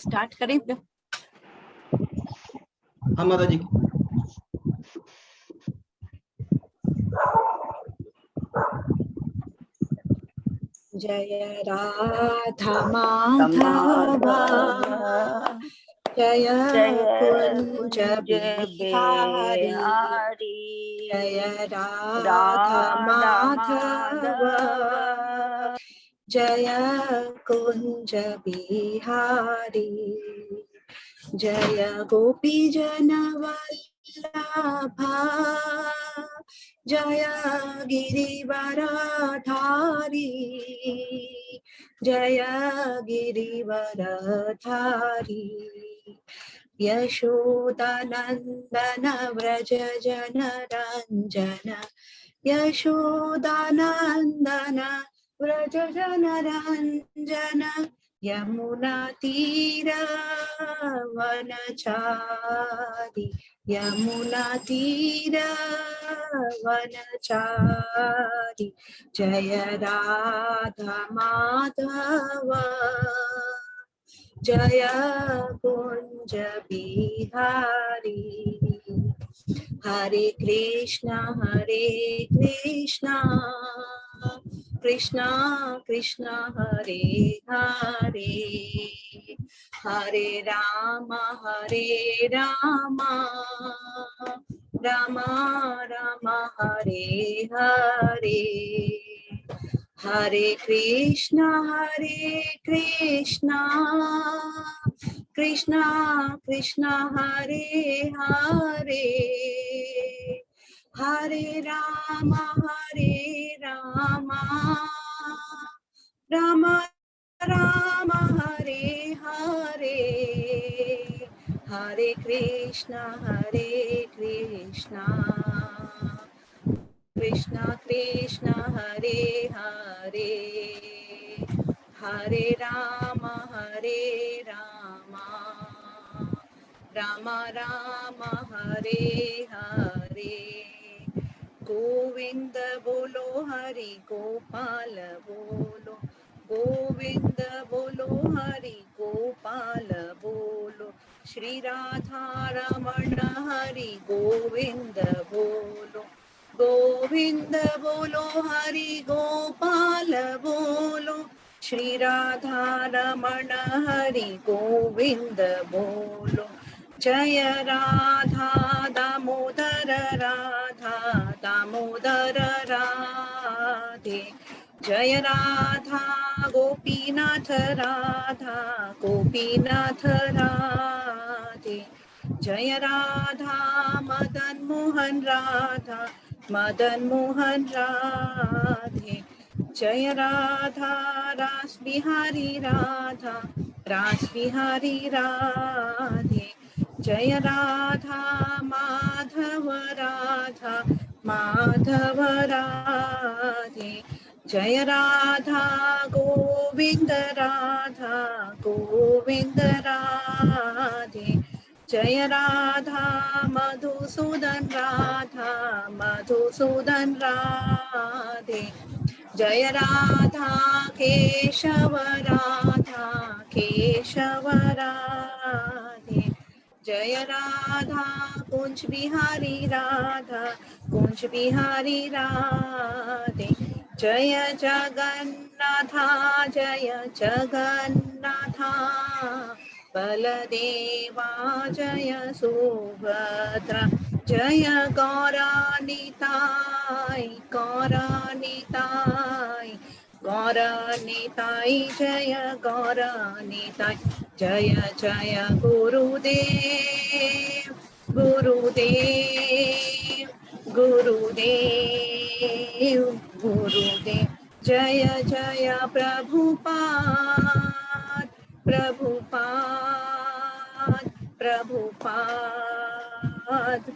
Start करें क्या? हाँ माता जी। जय राधा माधव जय कुंज बिहारी, जय राधा माधव जय कुंज बिहारी, जय गोपी जन वल्लभा, जय गिरिवरधारी, जय गिरिवरधारी, यशोदानंदन व्रज जनरंजन, यशोदानंदन व्रज जनरंजन, यमुना तीर वनचारी, यमुना तीर वनचारी, जय राधा माधव जय कुंज बिहारी, हरे कृष्णा कृष्णा कृष्णा हरे हरे, हरे राम राम राम हरे हरे, हरे कृष्णा कृष्णा कृष्णा हरे हरे, हरे राम राम राम हरे हरे, हरे कृष्णा कृष्णा कृष्णा हरे हरे, हरे राम राम राम हरे हरे, गोविंद बोलो हरि गोपाल बोलो, गोविंद बोलो हरि गोपाल बोलो, श्री राधा रमण हरि गोविंद बोलो, गोविंद बोलो हरि गोपाल बोलो, श्री राधा रमण हरि गोविंद बोलो, जय राधा दामोदर राधा दामोदर राधे, जय राधा गोपीनाथ राधा गोपीनाथ राधे, जय राधा मदन मोहन राधा मदन मोहन राधे, जय राधा रास बिहारी राधा रास बिहारी राधे, जय राधा माधव राधा माधव राधे, जय राधा गोविंद राधा गोविंद राधे, जय राधा मधुसूदन राधा मधुसूदन राधे, जय राधा केशव राधा केशव राधे, जय राधा कुंज बिहारी राधा कुंज बिहारी राधे, जय जगन्नाथा बलदेवा जय सुभद्रा, जय गौरानिताई गौरानिताई जय गौरानिताई, जय जय गुरुदेव गुरुदेव गुरुदेव गुरुदेव, जय जय प्रभुपाद प्रभुपाद प्रभुपाद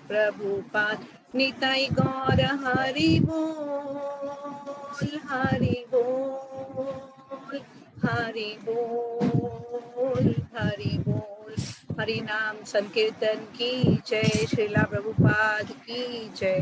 प्रभुपाद, निताई गौर हरि बोल हरि बोल हरि बोल हरि बोल, हरि नाम संकीर्तन की जय, श्रीला प्रभुपाद की जय।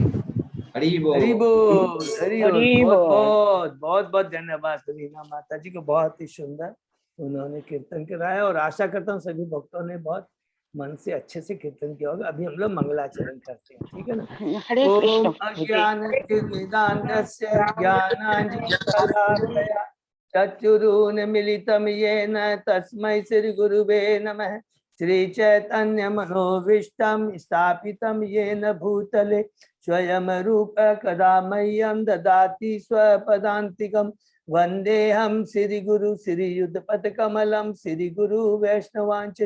हरि बोल हरि बोल हरि बोल। हरि बहुत बोल। बहुत बहुत बहुत धन्यवाद रीना माता जी को, बहुत ही सुंदर। उन्होंने कीर्तन कराया और आशा करता हूँ सभी भक्तों ने बहुत मन से अच्छे से कीर्तन किया होगा। अभी हम लोग मंगलाचरण करते हैं, ठीक है ना। हरे कृष्ण ओम अज्ञानतिमिरान्धस्य ज्ञानाञ्जनशलाकया चक्षुरुन्मीलितं येन तस्मै श्रीगुरुवे नमः। श्रीचैतन्यमनोभीष्टं स्थापितं येन भूतले स्वयं रूप कदा मह्यं ददाति स्वपदान्तिकं। वन्देऽहं श्रीगुरु श्रीयुतपथकमलं श्रीगुरु वैष्णवांच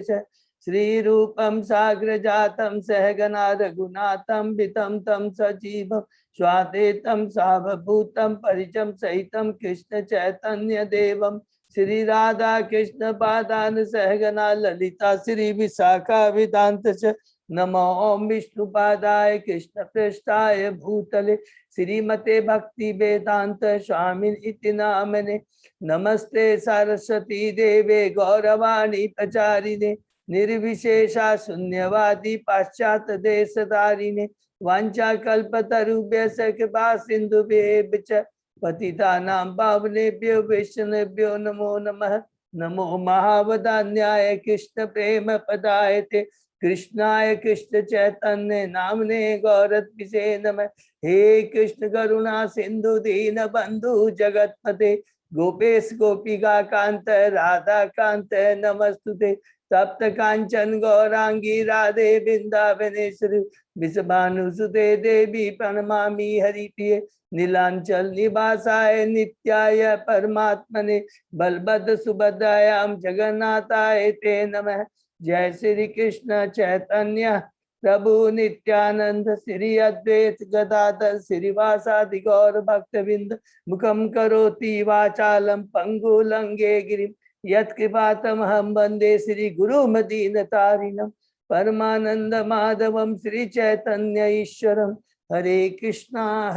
श्रीरूपं साग्रजातं सहगना रघुनाथं वितं तं सजीवं स्वाद्वैतं सावभूतं परिचं सहितं कृष्ण चैतन्य देवं श्री राधा कृष्ण पादान सहगना ललिता श्री विशाखा विदांत च नमो ओम विष्णुपादाय कृष्ण पृष्ठाय भूतले श्रीमते भक्ति वेदांत स्वामी इति नामने। नमस्ते सरस्वती देवे गौरवाणी प्रचारिणे निर्विशेषा शून्यवादी पाश्चात्य देशधारिणे वांछा कल्पतरुभ्यश्च कृपा सिन्धुभ्येव च पतितानां पावनेभ्यो वैष्णवेभ्यो नमो नमः। नमो महावदान्याय कृष्ण प्रेम पदायते कृष्णाय कृष्ण चैतन्य नामने गौरत्पिषे नमः। हे कृष्ण करुणा सिंधु दीन बंधु जगतपते गोपेश गोपिका कांत राधा कांत नमस्तुते। तप्त कांचन गौरांगी राधे वृंदावनेश्वरी विषभानुसुते देवी प्रणमामि हरिप्रिये नीलांचल निवासाय नित्याय परमात्मने बलभद्र सुभद्रायां जगन्नाथाय ते नमः। जय श्री कृष्ण चैतन्य प्रभु नित्यानंद श्री अद्वैत गदाधर श्रीवासादि गौर भक्तविंद मुखम करोति वाचालम पंगुलंगे गिरिम यत्कृपातमहं वन्दे श्री गुरु मदीनतारिणं परमानंद माधवम श्री चैतन्य ईश्वरम। हरे कृष्णा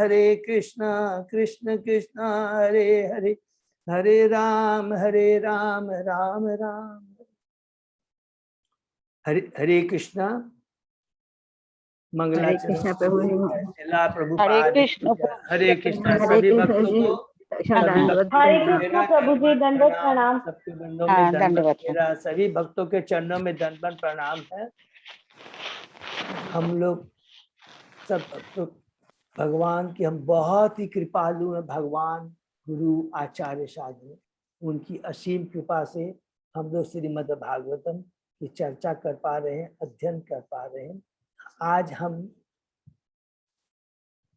कृष्ण कृष्ण हरे हरे हरे राम राम राम हरे कृष्णा। मंगलाचरण प्रभु जी। शिला प्रभुपाद हरे कृष्ण हरे कृष्णा। हरे सभी कृष्ण भक्तों जी। को दंडवत हरे प्रणाम। कृष्ण प्रभु जी, दंडवत प्रणाम। सबके दंडों हाँ, में दंडवत दंडवत। मेरा सभी भक्तों के चरणों में दंडवत प्रणाम है। हम लोग सब भक्तों भगवान की हम बहुत ही कृपालु हैं। भगवान गुरु आचार्य साधु उनकी असीम कृपा से हम लोग श्रीमद् भागवतम की चर्चा कर पा रहे हैं, अध्ययन कर पा रहे हैं। आज हम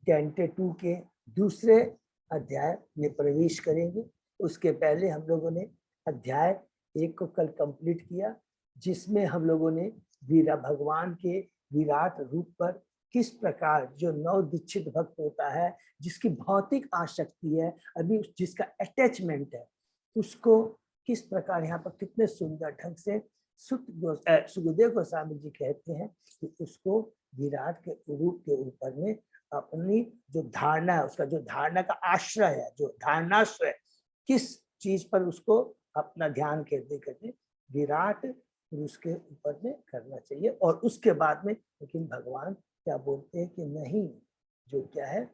कैंटे 2 के दूसरे अध्याय में प्रवेश करेंगे। उसके पहले हम लोगों ने अध्याय 1 को कल कंप्लीट किया, जिसमें हम लोगों ने वीरा भगवान के विराट रूप पर किस प्रकार जो नव दीक्षित भक्त होता है, जिसकी भौतिक आसक्ति है, अभी जिसका अटैचमेंट है, उसको किस प्रकार यहाँ पर कितने सुंदर ढंग से सुखदेव गोस्वामी जी कहते हैं कि उसको विराट के रूप के ऊपर में अपनी जो धारणा है, उसका जो धारणा का आश्रय है, जो धारणाश्रय किस चीज पर उसको अपना ध्यान केंद्रित करके विराट पुरुष के ऊपर में करना चाहिए। और उसके बाद में लेकिन भगवान क्या बोलते हैं कि नहीं, जो क्या है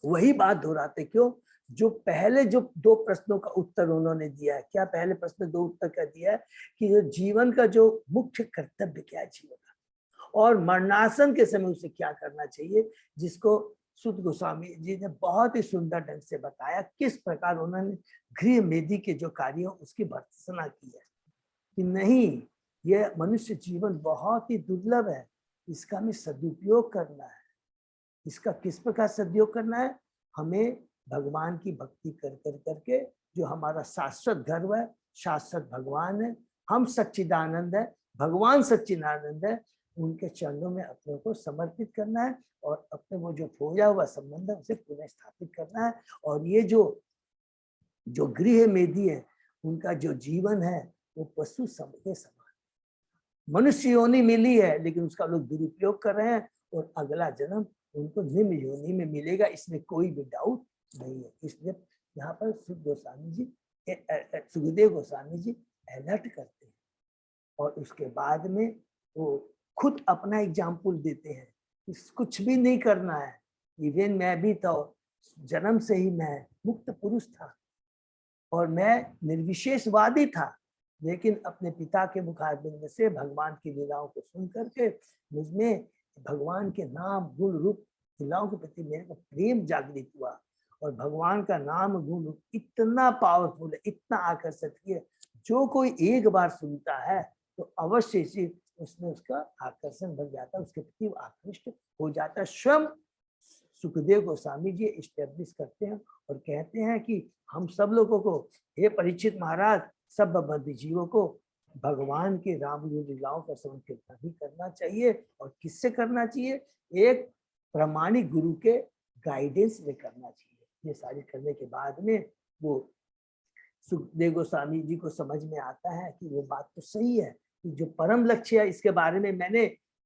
वही बात दोहराते। क्यों? जो पहले जो 2 प्रश्नों का उत्तर उन्होंने दिया है, क्या पहले प्रश्न 2 उत्तर का दिया है कि जो जीवन का जो मुख्य कर्तव्य क्या है जीवन का, और मरणासन के समय उसे क्या करना चाहिए, जिसको सुत गोस्वामी जी ने बहुत ही सुंदर ढंग से बताया किस प्रकार उन्होंने गृह मेदी के जो कार्य उसकी भर्त्सना की है कि नहीं, ये मनुष्य जीवन बहुत ही दुर्लभ है, इसका हमें सदुपयोग करना है। इसका किस प्रकार सदुपयोग करना है? हमें भगवान की भक्ति कर कर करके, जो हमारा शाश्वत गर्व है, शाश्वत भगवान है, हम सच्चिदानंद है, भगवान सच्चिदानंद है, उनके चरणों में अपने को समर्पित करना है और अपने वो जो खोया हुआ संबंध है उसे पुनः स्थापित करना है। और ये जो गृह मेदी है, उनका जो जीवन है वो पशु के समान, मनुष्य योनि मिली है लेकिन उसका लोग दुरुपयोग कर रहे हैं और अगला जन्म उनको निम्न योनि में मिलेगा, इसमें कोई भी डाउट नहीं है। इसलिए यहाँ पर सुखदेव गोस्वामी जी अलर्ट करते हैं और उसके बाद में वो खुद अपना एग्जाम्पल देते हैं कि कुछ भी नहीं करना है। इवन मैं भी तो जन्म से ही मैं मुक्त पुरुष था और मैं निर्विशेषवादी था, लेकिन अपने पिता के मुखारबिंद से भगवान की लीलाओं को सुन करके मुझमें भगवान के नाम गुण रूप लीलाओं के प्रति मेरे को प्रेम जागृत हुआ। और भगवान का नाम गुण रूप इतना पावरफुल है, इतना आकर्षक है, जो कोई एक बार सुनता है तो अवश्य ही उसमें उसका आकर्षण बढ़ जाता है, उसके प्रति आकृष्ट हो जाता है। स्वयं सुखदेव गोस्वामी जी एस्टेब्लिश करते हैं और कहते हैं कि हम सब लोगों को, हे परीक्षित महाराज, सब बद्ध जीवों को भगवान के राम लीलाओं का श्रवण कीर्तन ही करना चाहिए। और किससे करना चाहिए? एक प्रामाणिक गुरु के गाइडेंस में करना चाहिए। ये सारी करने के बाद में वो सुखदेव गोस्वामी जी को समझ में आता है कि वो बात तो सही है कि जो परम लक्ष्य है, इसके बारे में मैंने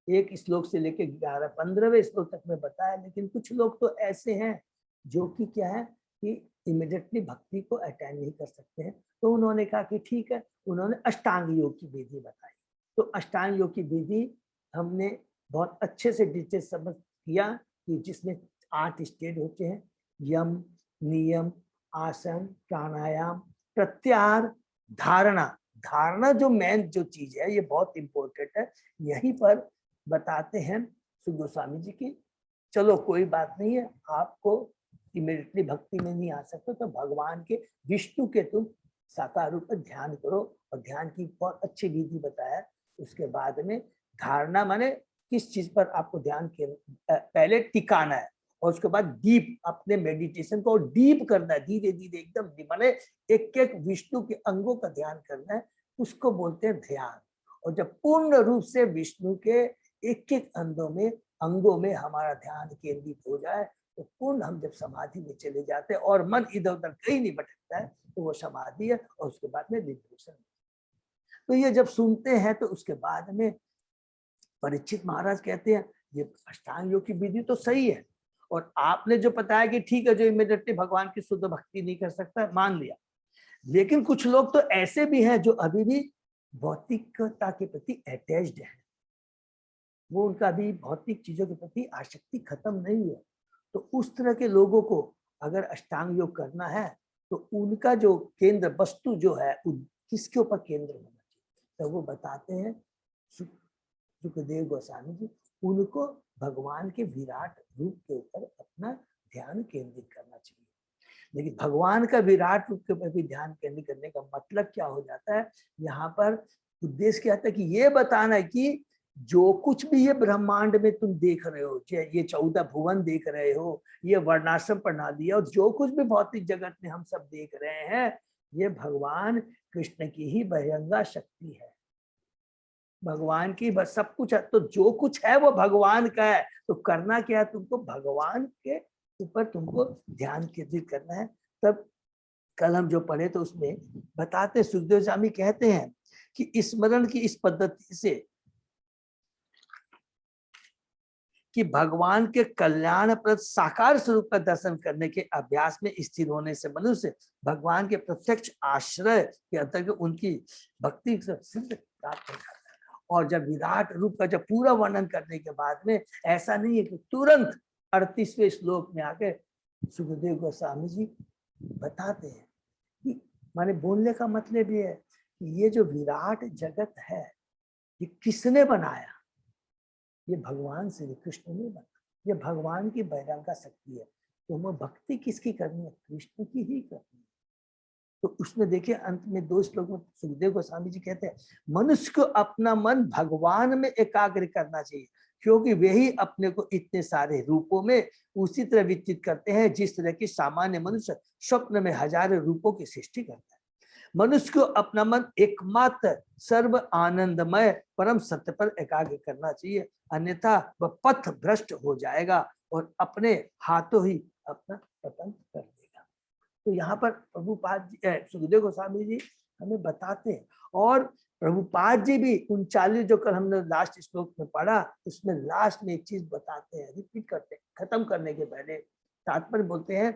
एक श्लोक से लेके 11-15वें श्लोक तक में बताया। लेकिन कुछ लोग तो ऐसे हैं जो कि क्या है कि इमीडिएटली भक्ति को अटेंड नहीं कर सकते हैं। तो उन्होंने कहा कि ठीक है, उन्होंने अष्टांग योग की विधि बताई। तो अष्टांग योग की विधि हमने बहुत अच्छे से डिटेल समझ किया कि जिसमें 8 स्टेज होते हैं: यम, नियम, आसन, प्राणायाम, प्रत्याहार, धारणा। धारणा जो मेन जो चीज है, ये बहुत इंपॉर्टेंट है। यहीं पर बताते हैं सुख गोस्वामी जी की, चलो कोई बात नहीं है, आपको इमीडिएटली भक्ति में नहीं आ सकते तो भगवान के विष्णु के तुम साकार रूप में ध्यान करो। और ध्यान की बहुत अच्छी विधि बताया। उसके बाद में धारणा माने किस चीज पर आपको ध्यान पहले टिकाना है, और उसके बाद डीप अपने मेडिटेशन को डीप करना है, धीरे धीरे एकदम माने एक एक विष्णु के अंगों का ध्यान करना है, उसको बोलते हैं ध्यान। और जब पूर्ण रूप से विष्णु के एक एक अंगों में हमारा ध्यान केंद्रित हो जाए तो पूर्ण हम जब समाधि में चले जाते हैं और मन इधर उधर कहीं नहीं भटकता है, तो वो समाधि है। और उसके बाद में लिबरेशन। तो ये जब सुनते हैं तो उसके बाद में परीक्षित महाराज कहते हैं ये अष्टांग योग की विधि तो सही है, और आपने जो बताया कि ठीक है, जो इमीडिएटली भगवान की शुद्ध भक्ति नहीं कर सकता, मान लिया। लेकिन कुछ लोग तो ऐसे भी हैं जो अभी भी भौतिकता के प्रति अटैच्ड है, वो उनका भी भौतिक चीजों के प्रति आसक्ति खत्म नहीं है। तो उस तरह के लोगों को अगर अष्टांग योग करना है तो उनका जो केंद्र वस्तु जो है किसके ऊपर केंद्र होना चाहिए, तो वो बताते हैं सुखदेव गोस्वामी जी, उनको भगवान के विराट रूप के ऊपर अपना ध्यान केंद्रित करना चाहिए। लेकिन भगवान का विराट रूप के ऊपर भी ध्यान केंद्रित करने का मतलब क्या हो जाता है, यहाँ पर उद्देश्य क्या आता है कि ये बताना है कि जो कुछ भी ये ब्रह्मांड में तुम देख रहे हो, ये 14 भुवन देख रहे हो, ये वर्णाश्रम प्रणाली, और जो कुछ भी भौतिक जगत में हम सब देख रहे हैं, ये भगवान कृष्ण की ही बहिरंगा शक्ति है, भगवान की बस सब कुछ है। तो जो कुछ है वो भगवान का है। तो करना क्या है, तुमको भगवान के ऊपर तुमको ध्यान केंद्रित करना है। तब कल हम जो पढ़े तो उसमें बताते, सुखदेव स्वामी कहते हैं कि स्मरण की इस पद्धति से कि भगवान के कल्याणप्रद साकार स्वरूप का दर्शन करने के अभ्यास में स्थिर होने से मनुष्य भगवान के प्रत्यक्ष आश्रय के अंतर्गत उनकी भक्ति से सिद्ध प्राप्त हो जाता है। और जब विराट रूप का जब पूरा वर्णन करने के बाद में ऐसा नहीं है कि तुरंत 38वें श्लोक में आके सुखदेव गोस्वामी जी बताते हैं कि माने बोलने का मतलब ये है कि ये जो विराट जगत है ये किसने बनाया, ये भगवान श्री कृष्ण ने बनाया, ये भगवान की बहिरंगा शक्ति है। तो हमें भक्ति किसकी करनी है, कृष्ण की ही करनी है। तो उसमें देखिए अंत में 2 श्लोक में सुखदेव गोस्वामी जी कहते हैं, मनुष्य को अपना मन भगवान में एकाग्र करना चाहिए, क्योंकि वे ही अपने को इतने सारे रूपों में उसी तरह विचित करते हैं जिस तरह की सामान्य मनुष्य स्वप्न में हजारों रूपों की सृष्टि करता है। मनुष्य को अपना मन एकमात्र सर्व आनंदमय परम सत्य पर एकाग्र करना चाहिए, अन्यथा वह पथ भ्रष्ट हो जाएगा और अपने हाथों ही अपना पतन कर देगा। तो यहाँ पर प्रभुपाद जी, सुखदेव गोस्वामी जी हमें बताते हैं। और प्रभुपाद जी भी 39 जो कल हमने लास्ट श्लोक में पढ़ा, उसमें लास्ट में एक चीज बताते हैं, रिपीट करते हैं खत्म करने के पहले। तात्पर्य बोलते हैं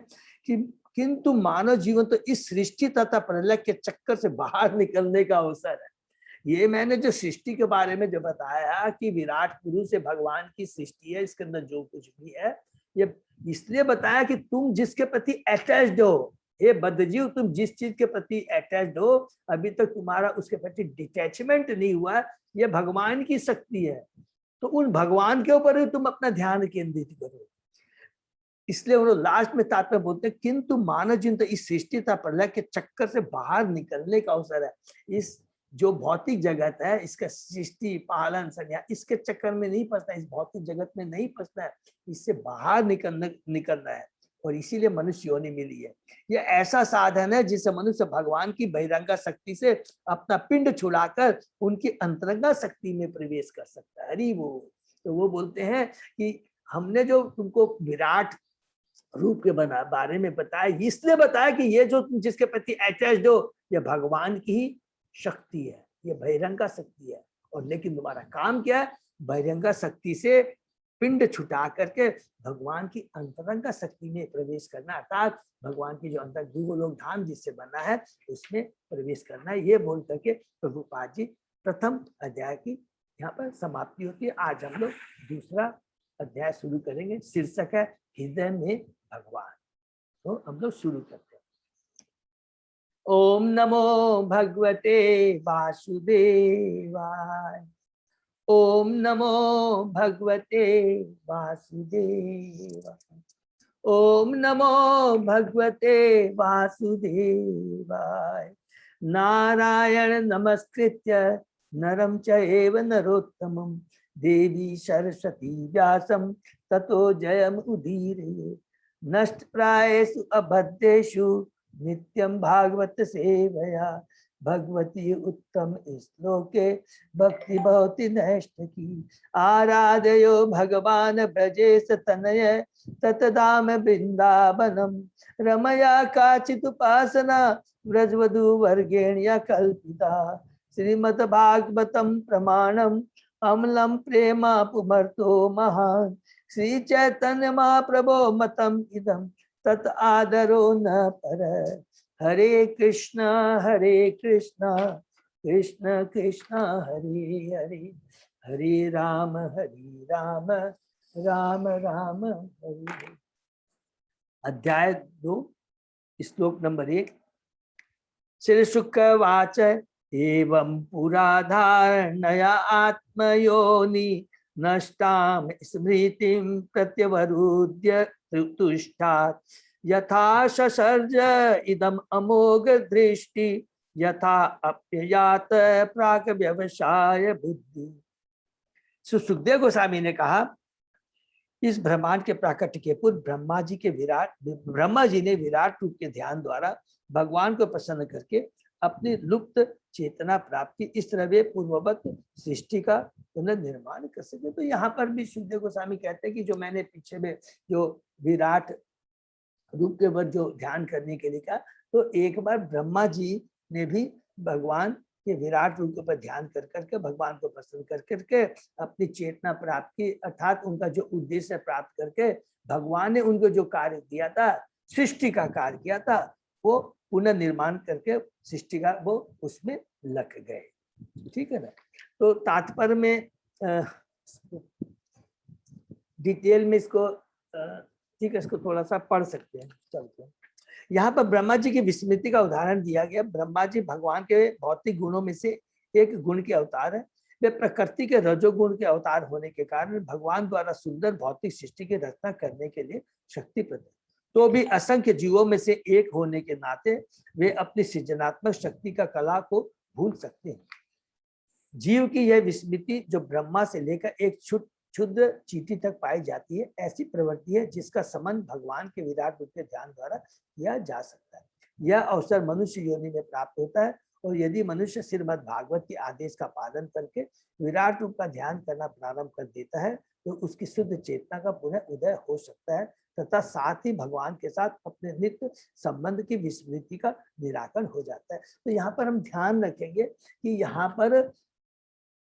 कि किंतु मानव जीवन तो इस सृष्टि तथा प्रलय के चक्कर से बाहर निकलने का अवसर है। ये मैंने जो सृष्टि के बारे में जो बताया कि विराट पुरुष से भगवान की सृष्टि है, इसके अंदर जो कुछ भी है, ये इसलिए बताया कि तुम जिसके प्रति अटैच्ड हो, हे बद्धजीव, तुम जिस चीज के प्रति अटैच्ड हो, अभी तक तुम्हारा उसके प्रति डिटैचमेंट नहीं हुआ, ये भगवान की शक्ति है, तो उन भगवान के ऊपर ही तुम अपना ध्यान केंद्रित करो। इसलिए वो लास्ट में तात्पर्य बोलते हैं, किंतु मानव जीवन तो इस सृष्टि तथा प्रलय के चक्कर से बाहर निकलने का अवसर है। इस जो भौतिक जगत है, इसका सृष्टि पालन संज्ञा, इसके चक्कर में नहीं फंसना, इस भौतिक जगत में नहीं फंसना है, इससे बाहर निकलना है। और इसीलिए मनुष्य योनि मिली है। ये ऐसा साधन है जिससे मनुष्य भगवान की बहिरंगा शक्ति से अपना पिंड छुड़ाकर उनकी अंतरंगा शक्ति में प्रवेश कर सकता है। हरि वो। तो वो बोलते हैं कि हमने जो तुमको विराट रूप के बारे में बताया, इसलिए बताया कि ये जो तुम जिसके प्रति अटैच्ड हो, ये भगवान की ही शक्ति है, ये बहिरंगा शक्ति है। और लेकिन तुम्हारा काम क्या है? बहिरंगा शक्ति से पिंड छुटा करके भगवान की अंतरंगा शक्ति में प्रवेश करना, अर्थात भगवान की जो अंतर द्विगोलोक धाम जिससे बना है उसमें प्रवेश करना है। ये बोल करके प्रभुपाद जी प्रथम अध्याय की यहाँ पर समाप्ति होती है। आज हम लोग दूसरा अध्याय शुरू करेंगे। शीर्षक है हृदय में भगवान। तो हम लोग शुरू करते हैं। ओम नमो भगवते वासुदेवाय। ओम नमो भगवते वासुदेवाय। ओम नमो भगवते वासुदेवाय। नारायण नमस्कृत्य नरं चैव नरोत्तमं देवी सरस्वती व्यासं ततो जयम् उदीरये। नष्ट प्रायेषु अभद्रेषु नित्यं भागवत सेवया भगवती उत्तम श्लोके भक्ति भवति नैष्ठिकी। आराधयो भगवान ब्रजेश तनय ततदाम वृंदावनम रमया काचित् उपासना व्रजवधू वर्गेण्य कल्पिता। श्रीमद् भागवतम प्रमाणम अमलम प्रेमा पुमर्तो महान। श्री चैतन्य महाप्रभो मतम इदम तत् आदरो न पर। हरे कृष्णा कृष्ण कृष्ण हरे हरे, हरे राम राम राम हरे। अध्याय 2 श्लोक नंबर 1। श्री शुकवाच एवं पुराधारणया आत्मयोनि नष्टाम स्मृतिं प्रत्यवरुद्य तुष्टात्। यथा ससर्ज इदम अमोघ दृष्टि यथा अप्ययात प्राक व्यवसाय बुद्धि। सुखदेव गोस्वामी ने कहा, इस ब्रह्मांड के प्राकट्य के पूर्व ब्रह्मा जी ने विराट रूप के ध्यान द्वारा भगवान को प्रसन्न करके अपनी लुप्त चेतना प्राप्त की। इस तरह वे पूर्ववत सृष्टि का पुनर्निर्माण कर सके। तो यहाँ पर भी सुखदेव गोस्वामी कहते हैं कि जो मैंने पीछे में जो विराट रूप के बाद जो ध्यान करने के लिए कहा, तो एक बार ब्रह्मा जी ने भी भगवान के विराट रूप पर ध्यान कर करके भगवान को प्रसन्न कर करके अपनी चेतना प्राप्त की, अर्थात उनका जो उद्देश्य प्राप्त करके भगवान ने उनको जो कार्य दिया था, सृष्टि का कार्य किया था, वो पुनर्निर्माण करके सृष्टि का वो उसमें लग गए। ठीक है ना। तो तात्पर्य में डिटेल में इसको ठीक है, इसको थोड़ा सा पढ़ सकते हैं। चलते हैं। यहाँ पर ब्रह्मा जी की विस्मृति का उदाहरण दिया गया। ब्रह्मा जी भगवान के भौतिक गुणों में से एक गुण के अवतार है। वे प्रकृति के रजोगुण के अवतार होने के कारण भगवान द्वारा सुंदर भौतिक सृष्टि की रचना करने के लिए शक्ति प्रदान, तो भी असंख्य जीवों में से एक होने के नाते वे अपनी सृजनात्मक शक्ति का कला को भूल सकते हैं। जीव की यह विस्मृति जो ब्रह्मा से लेकर एक क्षुद्र चींटी तक पाई जाती है, ऐसी प्रवृत्ति है जिसका संबंध भगवान के विराट रूप के ध्यान द्वारा किया जा सकता है। यह अवसर मनुष्य योनि में प्राप्त होता है, और यदि मनुष्य श्रीमद् भागवत के आदेश का पालन करके विराट रूप का ध्यान करना प्रारंभ कर देता है, तो उसकी शुद्ध चेतना का पुनः उदय हो सकता है तथा साथ ही भगवान के साथ अपने नित्य संबंध की विस्मृति का निराकरण हो जाता है। तो यहाँ पर हम ध्यान रखेंगे कि यहाँ पर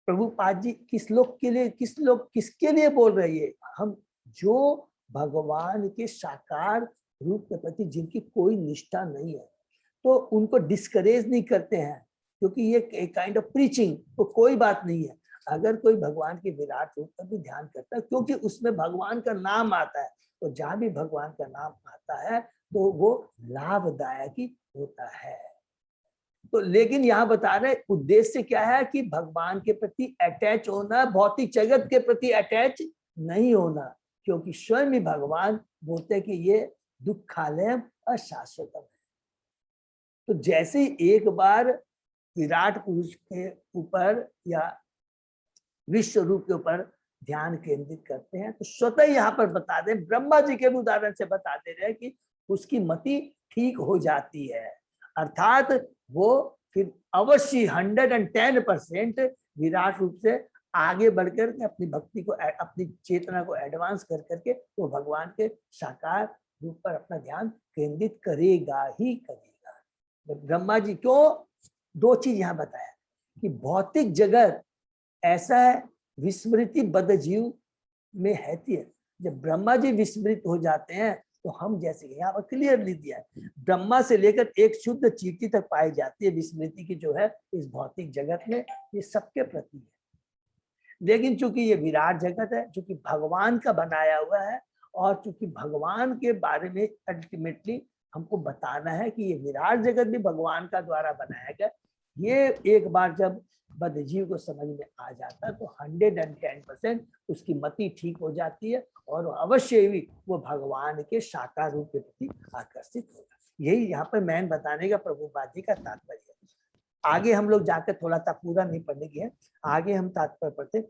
प्रभुपाद जी किसके लिए बोल रही है। हम जो भगवान के साकार रूप के प्रति जिनकी कोई निष्ठा नहीं है, तो उनको डिस्करेज नहीं करते हैं, क्योंकि ये एक काइंड ऑफ प्रीचिंग, तो कोई बात नहीं है। अगर कोई भगवान के विराट रूप पर भी ध्यान करता है, क्योंकि उसमें भगवान का नाम आता है, और जहां भी भगवान का नाम आता है तो वो लाभदायक ही होता है। तो लेकिन यहाँ बता रहे उद्देश्य क्या है कि भगवान के प्रति अटैच होना, भौतिक जगत के प्रति अटैच नहीं होना, क्योंकि स्वयं ही भगवान बोलते हैं कि ये दुखालयम अशाश्वतम है। तो जैसे एक बार विराट पुरुष के ऊपर या विश्व रूप के ऊपर ध्यान केंद्रित करते हैं, तो स्वतः यहाँ पर बता दें, ब्रह्मा जी के उदाहरण से बता दे रहे हैं कि उसकी मति ठीक हो जाती है, अर्थात वो फिर अवश्य 110% विराट रूप से आगे बढ़कर के अपनी भक्ति को, अपनी चेतना को एडवांस कर करके वो भगवान के साकार रूप पर अपना ध्यान केंद्रित करेगा ही करेगा। ब्रह्मा जी क्यों, दो चीज यहाँ बताया कि भौतिक जगत ऐसा है, विस्मृति बद्ध जीव में रहती है। जब ब्रह्मा जी विस्मृत हो जाते हैं तो हम, जैसे यहाँ पर क्लियरली दिया है, ब्रह्मा से लेकर एक शुद्ध चींटी तक पाई जाती है विस्मृति की जो है इस भौतिक जगत में, ये सबके प्रति है। लेकिन चूंकि ये विराट जगत है, चूंकि भगवान का बनाया हुआ है, और चूंकि भगवान के बारे में अल्टीमेटली हमको बताना है कि ये विराट जगत भी भगवान का द्वारा बनाया गया, ये एक बार जब बद्ध जीव को समझ में आ जाता है तो 110% उसकी मति ठीक हो जाती है, और अवश्य भी वो भगवान के साकार रूप के प्रति आकर्षित होगा। यही यहाँ पर मैंने बताने का प्रभुपाद जी का तात्पर्य है। आगे हम लोग जाकर थोड़ा सा पूरा नहीं पढ़ने की है, आगे हम तात्पर्य पढ़ते।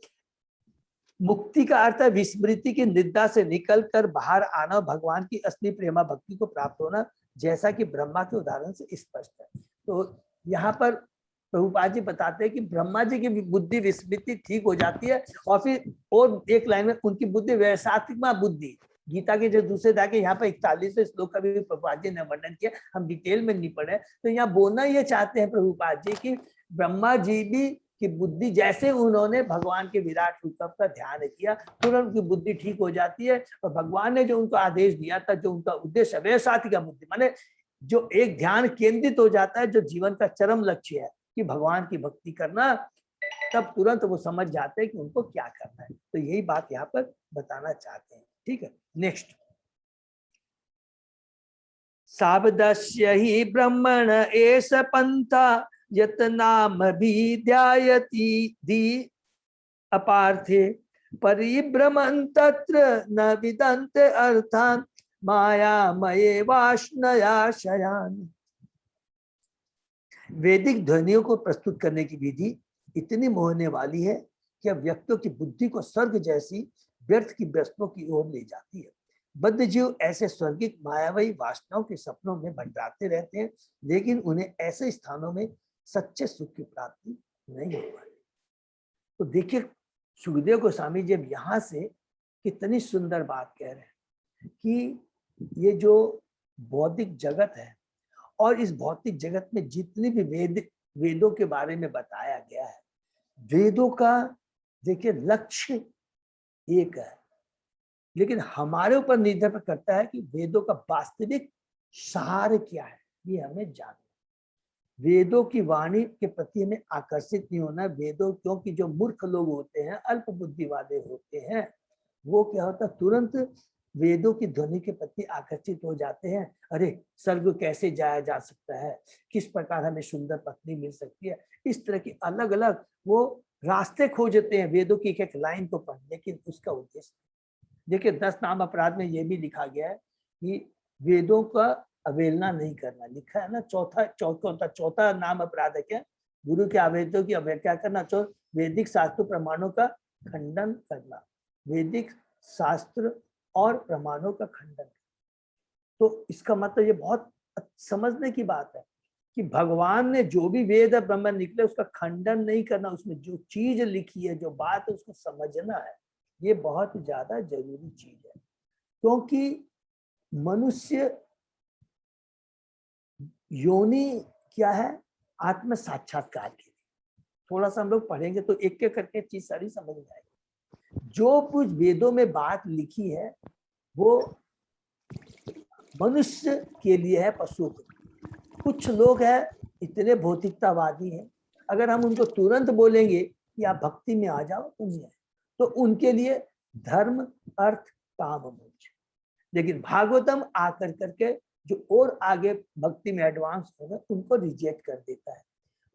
मुक्ति का अर्थ है विस्मृति की निद्रा से निकल कर बाहर आना, भगवान की असली प्रेमा भक्ति को प्राप्त होना, जैसा कि ब्रह्मा के उदाहरण से स्पष्ट है। तो यहाँ पर प्रभुपाद जी बताते हैं कि ब्रह्मा जी की बुद्धि विस्मृति ठीक हो जाती है, और फिर और एक लाइन में उनकी बुद्धि वैसात्मिक बुद्धि, गीता के जो दूसरे अध्याय के यहाँ पर 41वें श्लोक का भी प्रभुपाद जी ने वर्णन किया, हम डिटेल में नहीं पढ़े। तो यहाँ बोलना ये चाहते हैं प्रभुपाद जी की ब्रह्मा जी भी की बुद्धि, जैसे उन्होंने भगवान के विराट रूप का ध्यान किया, तुरंत उनकी बुद्धि ठीक हो जाती है, और भगवान ने जो उनको आदेश दिया था, जो उनका उद्देश्य वैसात्मिक बुद्धि माने जो एक ध्यान केंद्रित हो जाता है, जो जीवन का चरम लक्ष्य है कि भगवान की भक्ति करना, तब तुरंत वो समझ जाते हैं कि उनको क्या करना है। तो यही बात यहाँ पर बताना चाहते हैं। ठीक है, नेक्स्ट। सावदस्य ही ब्रह्मण एष पंथा यत नाम भी ध्यायति दी अपार्थे परिभ्रमन् तत्र न विदन्त अर्थान् मायामये वाष्णया शयान्। वैदिक ध्वनियों को प्रस्तुत करने की विधि इतनी मोहने वाली है कि अब व्यक्तियों की बुद्धि को स्वर्ग जैसी व्यर्थ की वस्तुओं की ओर ले जाती है। बद्ध जीव ऐसे स्वर्गिक मायावी वासनाओं के सपनों में भटकाते रहते हैं, लेकिन उन्हें ऐसे स्थानों में सच्चे सुख की प्राप्ति नहीं हो पाती। तो देखिए सुखदेव गोस्वामी जी यहाँ से कितनी सुंदर बात कह रहे हैं कि ये जो बौद्धिक जगत है, और इस भौतिक जगत में जितनी भी वेदों के बारे में बताया गया है, वेदों का देखिए लक्ष्य एक है, लेकिन हमारे ऊपर निर्भर करता है कि वेदों का वास्तविक सार क्या है, ये हमें जानना। वेदों की वाणी के प्रति हमें आकर्षित नहीं होना। वेदों, क्योंकि जो मूर्ख लोग होते हैं, अल्प बुद्धि वाले होते हैं, वो क्या होता है, तुरंत वेदों की ध्वनि के प्रति आकर्षित हो जाते हैं। अरे स्वर्ग कैसे जाया जा सकता है, किस प्रकार हमें सुंदर पत्नी मिल सकती है, इस तरह की अलग अलग वो रास्ते खोजते हैं वेदों की एक एक लाइन को पढ़, लेकिन उसका उद्देश्य देखिए 10 नाम अपराध में ये भी लिखा गया है कि वेदों का अवहेलना नहीं करना, लिखा है ना। चौथा नाम अपराध है क्या, गुरु के आवेदों की अवहेलना करना। वैदिक शास्त्र प्रमाणों का खंडन करना, वैदिक शास्त्र और प्रमाणों का खंडन। तो इसका मतलब ये बहुत समझने की बात है कि भगवान ने जो भी वेद ब्रह्म निकले उसका खंडन नहीं करना, उसमें जो चीज लिखी है, जो बात है, उसको समझना है। ये बहुत ज्यादा जरूरी चीज है, क्योंकि मनुष्य योनि क्या है, आत्म साक्षात्कार के लिए। थोड़ा सा हम लोग पढ़ेंगे तो एक एक करके चीज सारी समझ में आएगी। जो कुछ वेदों में बात लिखी है वो मनुष्य के लिए है, पशुओं के लिए। कुछ लोग हैं इतने भौतिकतावादी हैं, अगर हम उनको तुरंत बोलेंगे कि आप भक्ति में आ जाओ तो नहीं आए, तो उनके लिए धर्म अर्थ काम मोक्ष। लेकिन भागवतम आकर करके जो और आगे भक्ति में एडवांस हो गए उनको रिजेक्ट कर देता है।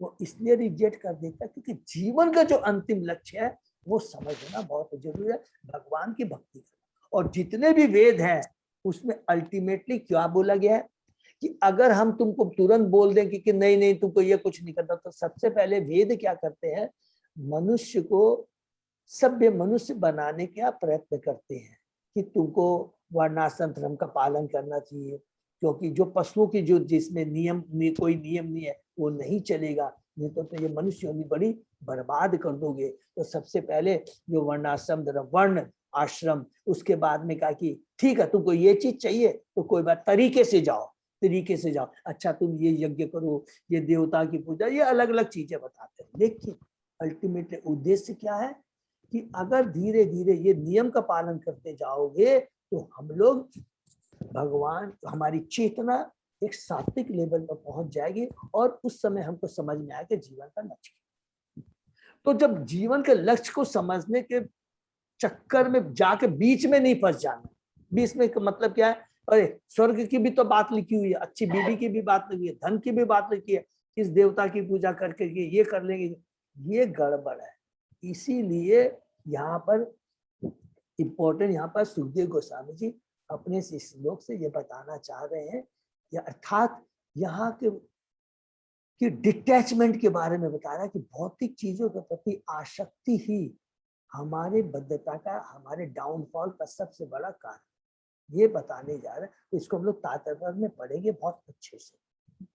वो इसलिए रिजेक्ट कर देता है क्योंकि जीवन का जो अंतिम लक्ष्य है वो समझना बहुत जरूरी है, भगवान की भक्ति करना। और जितने भी वेद हैं उसमें अल्टीमेटली क्या बोला गया है कि अगर हम तुमको तुरंत बोल दें कि नहीं नहीं तुमको ये कुछ नहीं करना, तो सबसे पहले वेद क्या करते हैं, मनुष्य को सभ्य मनुष्य बनाने का प्रयत्न करते हैं कि तुमको वर्णाश्रम धर्म का पालन करना चाहिए, क्योंकि जो पशुओं की जो जिसमें कोई नियम नहीं है वो नहीं चलेगा, नहीं तो ये मनुष्य होनी बड़ी बर्बाद कर दोगे। तो सबसे पहले जो वर्णाश्रम धर्म, वर्ण आश्रम, उसके बाद में कहा कि ठीक है तुमको ये चीज चाहिए तो कोई बात, तरीके से जाओ, तरीके से जाओ, अच्छा तुम ये यज्ञ करो, ये देवता की पूजा, ये अलग अलग चीजें बताते हैं। लेकिन अल्टीमेटली उद्देश्य क्या है कि अगर धीरे धीरे ये नियम का पालन करते जाओगे तो हम लोग भगवान, हमारी चेतना एक सात्विक लेवल पर पहुंच जाएगी और उस समय हमको समझ में आएगा जीवन का लक्ष्य। तो जब जीवन के लक्ष्य को समझने के चक्कर में जाके बीच में नहीं फंस जाना, बीच में मतलब क्या है, अरे स्वर्ग की भी तो बात लिखी हुई है, अच्छी बीवी की भी बात लिखी है, धन की भी बात लिखी है, इस देवता की पूजा करके ये कर लेंगे, ये गड़बड़ है। इसीलिए यहाँ पर इम्पोर्टेंट, यहाँ पर सुखदेव गोस्वामी जी अपने श्लोक से ये बताना चाह रहे हैं, अर्थात यहाँ के डिटैचमेंट के बारे में बता रहा है कि भौतिक चीजों के प्रति आसक्ति ही हमारे बद्धता का, हमारे डाउनफॉल का सबसे बड़ा कारण, ये बताने जा रहे हैं। तो इसको हम लोग तात्पर्य में पढ़ेंगे बहुत अच्छे से।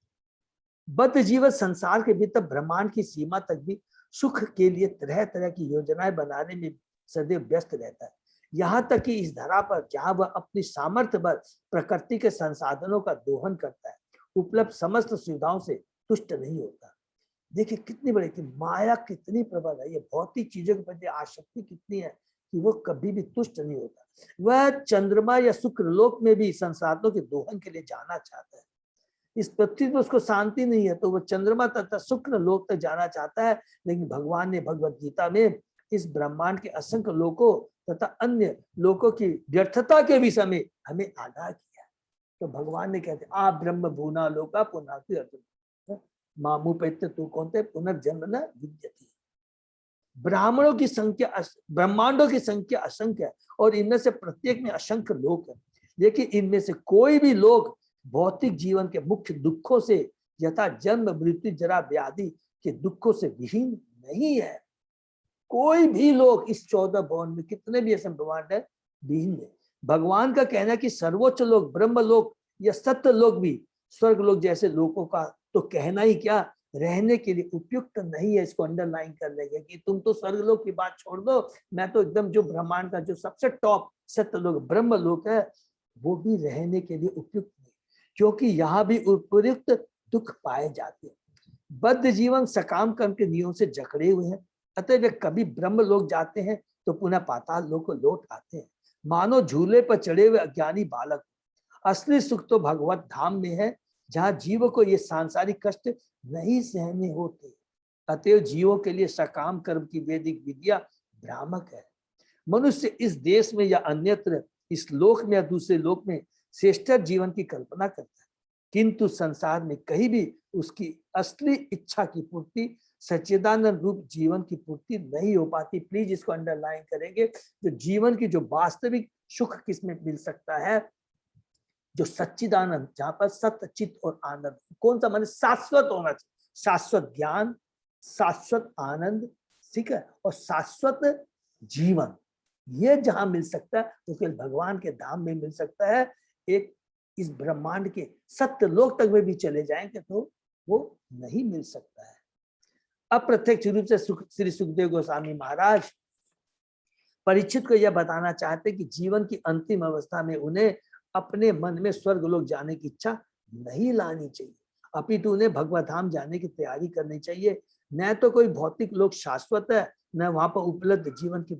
बद्ध जीवन संसार के भीतर ब्रह्मांड की सीमा तक भी सुख के लिए तरह तरह की योजनाएं बनाने में सदैव व्यस्त रहता है, यहाँ तक कि इस धरा पर जहाँ वह अपनी सामर्थ्य पर प्रकृति के संसाधनों का दोहन करता है, उपलब्ध समस्त सुविधाओं से तुष्ट नहीं होता। देखिए कितनी बड़ी कि माया कितनी प्रबल है, ये भौतिक चीजों के प्रति आसक्ति कितनी है कि वो कभी भी तुष्ट नहीं होता। वह चंद्रमा या शुक्र लोक में भी संसाधनों के दोहन के लिए जाना चाहता है। इस पृथ्वी पर उसको शांति नहीं है तो वो चंद्रमा तथा शुक्र लोक तक जाना चाहता है। लेकिन भगवान ने भगवत गीता में इस ब्रह्मांड के असंख्य लोकों तथा अन्य लोकों की व्यर्थता के विषय में हमें आगाह किया। तो भगवान ने कहते आ ब्रह्म भूना लोका पुनाति अर्जुन मामू पैत्य तू कौन थे पुनर्जन्म न विद्यति। ब्राह्मणों की संख्या, ब्रह्मांडों की संख्या असंख्य है और इनमें से प्रत्येक में असंख्य लोक है, लेकिन इनमें से कोई भी लोक भौतिक जीवन के मुख्य दुखों से यथा जन्म मृत्यु जरा व्याधि के दुखों से विहीन नहीं है। कोई भी लोग इस 14 भवन में कितने भी ऐसे ब्रह्मांड है विहीन है। भगवान का कहना है कि सर्वोच्च लोक ब्रह्म लोक या सत्य लोक भी स्वर्ग लोक जैसे लोकों का तो कहना ही क्या, रहने के लिए उपयुक्त नहीं है। इसको अंडरलाइन कर लेंगे कि तुम तो स्वर्ग लोक की बात छोड़ दो, मैं तो एकदम जो ब्रह्मांड का जो सबसे टॉप सत्य लोक ब्रह्म लोक है वो भी रहने के लिए उपयुक्त नहीं, क्योंकि यहाँ भी उपयुक्त दुख पाए जाते हैं। बद्ध जीवन सकाम कर्म के नियमों से जकड़े हुए हैं, अतः वे कभी ब्रह्म लोक जाते हैं तो पुनः पाताल लोक को लौट आते हैं, मानो झूले पर चढ़े हुए अज्ञानी बालक। असली सुख तो भगवत धाम में है जहाँ जीव को ये सांसारिक कष्ट नहीं सहने होते। अतएव जीवों के लिए सकाम कर्म की वैदिक विद्या भ्रामक है। मनुष्य इस देश में या अन्यत्र, इस लोक में या दूसरे लोक में श्रेष्ठ जीवन की कल्पना करता है, किंतु संसार में कहीं भी उसकी असली इच्छा की पूर्ति, सच्चिदानंद रूप जीवन की पूर्ति नहीं हो पाती। प्लीज इसको अंडरलाइन करेंगे, जो जीवन की जो वास्तविक सुख किसमें मिल सकता है, जो सच्चिदानंद, जहां पर सत्य चित्त और आनंद, कौन सा, माने शाश्वत होना चाहिए, शाश्वत ज्ञान, शाश्वत आनंद, ठीक है, और शाश्वत जीवन, ये जहां मिल सकता है तो केवल भगवान के धाम में मिल सकता है। एक इस ब्रह्मांड के सत्य लोक तक में भी चले जाएंगे तो वो नहीं मिल सकता है। अप्रत्यक्ष रूप से श्री सुखदेव गोस्वामी महाराज परीक्षित को यह बताना चाहते कि जीवन की अंतिम अवस्था में उन्हें अपने मन में स्वर्ग लोक जाने की इच्छा नहीं लानी चाहिए, अपितु उन्हें भगवत धाम जाने की तैयारी करनी चाहिए। न तो कोई भौतिक लोक शाश्वत है, न वहां पर उपलब्ध जीवन की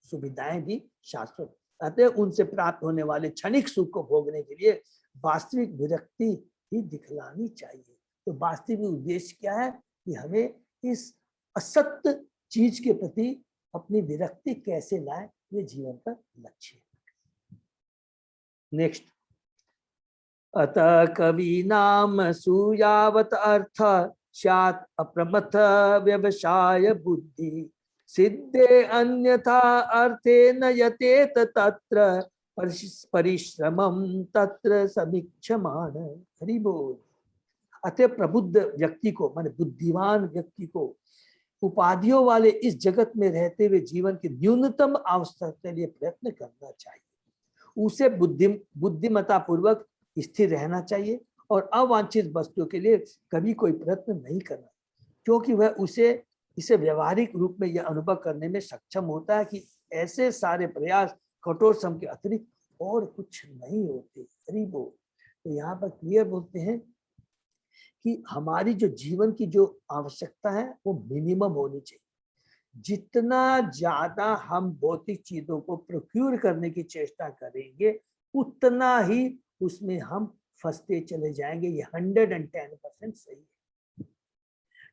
सुविधाएं भी शाश्वत। अतः उनसे प्राप्त होने वाले क्षणिक सुख को भोगने के लिए वास्तविक विरक्ति ही दिखलानी चाहिए। तो वास्तविक उद्देश्य क्या है कि हमें इस असत्य चीज के प्रति अपनी विरक्ति कैसे लाए, ये जीवन का लक्ष्य है। नेक्स्ट, अतः कवि नाम सूयावत अर्थ स्यात् अप्रमथ व्यवसाय बुद्धि सिद्धे अन्यथा अर्थे न यतेत तत्र परिश्रमम तत्र समीक्षमान। हरि बोल। अतः प्रबुद्ध व्यक्ति को, माने बुद्धिमान व्यक्ति को, उपाधियों वाले इस जगत में रहते हुए जीवन की न्यूनतम आवश्यकता के लिए प्रयत्न करना चाहिए। उसे बुद्धिमत्ता पूर्वक स्थिर रहना चाहिए और अवांछित वस्तुओं के लिए कभी कोई प्रयत्न नहीं करना, क्योंकि वह इसे व्यवहारिक रूप में यह अनुभव करने में सक्षम होता है कि ऐसे सारे प्रयास कठोर श्रम के अतिरिक्त और कुछ नहीं होते। हरि बोल। तो यहाँ पर क्लियर बोलते हैं कि हमारी जो जीवन की जो आवश्यकता है वो मिनिमम होनी चाहिए। जितना ज्यादा हम भौतिक चीजों को प्रोक्यूर करने की चेष्टा करेंगे उतना ही उसमें हम फंसते चले जाएंगे। ये 110% सही है,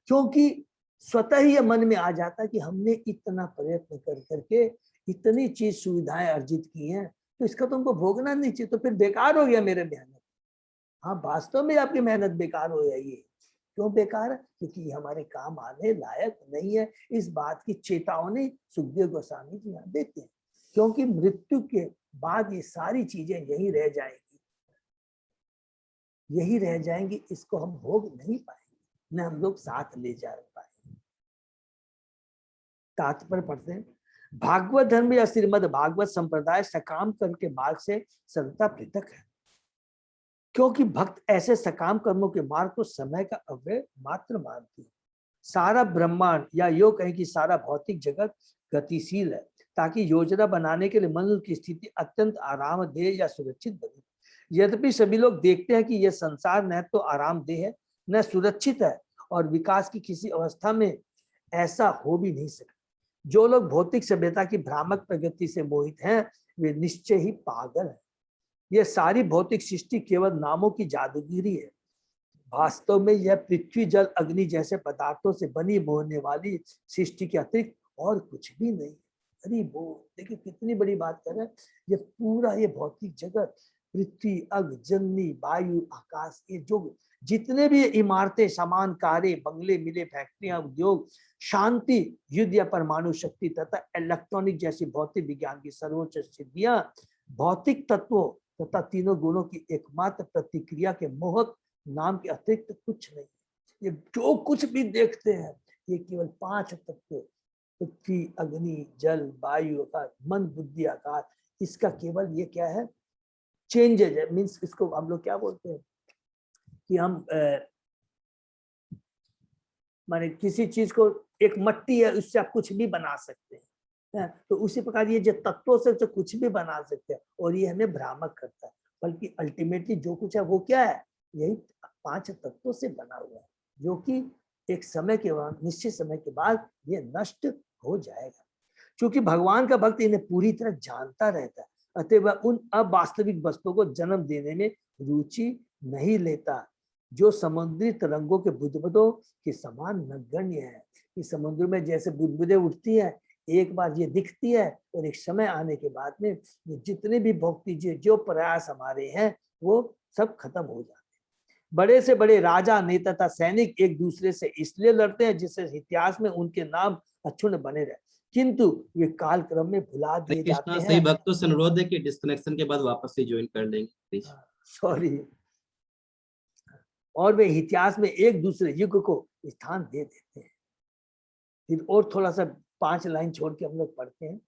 क्योंकि स्वतः ही मन में आ जाता है कि हमने इतना प्रयत्न कर करके इतनी चीज सुविधाएं अर्जित की हैं, तो इसका तुमको भोगना नहीं चाहिए, तो फिर बेकार हो गया मेरे मेहनत। हाँ, वास्तव में आपकी मेहनत बेकार हो जाएगी। क्यों बेकार है? क्योंकि हमारे काम आने लायक नहीं है। इस बात की चेतावनी सुखदेव गोस्वामी जी यहाँ देते हैं, क्योंकि मृत्यु के बाद ये सारी चीजें यही रह जाएंगी, यही रह जाएंगी। इसको हम भोग नहीं पाएंगे, न हम लोग साथ ले जा पाएंगे। तात्पर्य पढ़ते हैं, भागवत धर्म या श्रीमद् भागवत संप्रदाय सकाम कर्म के मार्ग से सर्वथा पृथक है, क्योंकि भक्त ऐसे सकाम कर्मों के मार्ग को समय का अव्यय मात्र मानते हैं। सारा ब्रह्मांड या यो कहें कि सारा भौतिक जगत गतिशील है, ताकि योजना बनाने के लिए मनुष्य की स्थिति अत्यंत आरामदेह या सुरक्षित बने। यद्यपि सभी लोग देखते हैं कि यह संसार न तो आरामदेह है न सुरक्षित है, और विकास की किसी अवस्था में ऐसा हो भी नहीं सकता। जो लोग भौतिक सभ्यता की भ्रामक प्रगति से मोहित हैं वे निश्चय ही पागल हैं। यह सारी भौतिक सृष्टि केवल नामों की जादूगिरी है। वास्तव में यह पृथ्वी जल अग्नि जैसे पदार्थों से बनी होने वाली सृष्टि के अतिरिक्त और कुछ भी नहीं। अरे वो देखिए कितनी बड़ी बात कर रहे हैं। ये पूरा ये भौतिक जगत, पृथ्वी, अग्नि, जमनी, वायु, आकाश, ये जो जितने भी इमारतें, सामान, कारें, बंगले मिले, फैक्ट्रियां, उद्योग, शांति, युद्ध या परमाणु शक्ति तथा इलेक्ट्रॉनिक जैसी भौतिक विज्ञान की सर्वोच्च सिद्धियां भौतिक तत्वों तथा तीनों गुणों की एकमात्र प्रतिक्रिया के मोहक नाम के अतिरिक्त कुछ नहीं। ये जो कुछ भी देखते हैं ये केवल 5 तत्व, पृथ्वी, अग्नि, जल, वायु, आकाश, मन, बुद्धि, आकाश, इसका केवल ये क्या है, चेंजेज है। मीन्स इसको हम लोग क्या बोलते हैं कि हम माने किसी चीज को, एक मट्टी है उससे आप कुछ भी बना सकते हैं, तो उसी प्रकार ये जो तत्वों से तो कुछ भी बना सकते हैं, और ये हमें भ्रामक करता है। बल्कि अल्टीमेटली जो कुछ है वो क्या है, यही 5 तत्वों से बना हुआ है, जो कि एक समय के बाद, निश्चित समय के बाद ये नष्ट हो जाएगा। क्योंकि भगवान का भक्त इन्हें पूरी तरह जानता रहता है, अतः वह उन अवास्तविक वस्तुओं को जन्म देने में रुचि नहीं लेता जो समुद्री तरंगों के बुदबुदों के समान नगण्य है। कि समुद्र में जैसे बुदबुदें उठती है, एक बार ये दिखती है और एक समय आने के बाद में ये जितने भी भक्ति जो प्रयास हमारे हैं वो सब खत्म हो जाते हैं। बड़े से बड़े राजा, नेता तथा सैनिक एक दूसरे से इसलिए लड़ते हैं जिससे इतिहास में उनके नाम अक्षुण्ण बने रहे, किंतु वे काल क्रम में भुला दिए जाते हैं। सही भक्तों से अनुरोध है कि डिस्कनेक्शन के बाद वापस से ज्वाइन कर लेंगे। सॉरी। और वे इतिहास में एक दूसरे युग को स्थान दे देते हैं। फिर और थोड़ा सा 5 लाइन छोड़ के हम लोग पढ़ते हैं।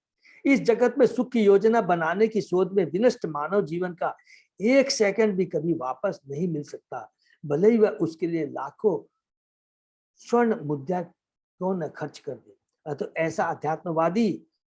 इस जगत में सुख की योजना बनाने की शोध में विनष्ट मानव जीवन का 1 सेकंड भी कभी वापस नहीं मिल सकता, भले ही वह उसके लिए लाखों स्वर्ण मुद्रा क्यों न खर्च कर दे। तो ऐसा अध्यात्मवादी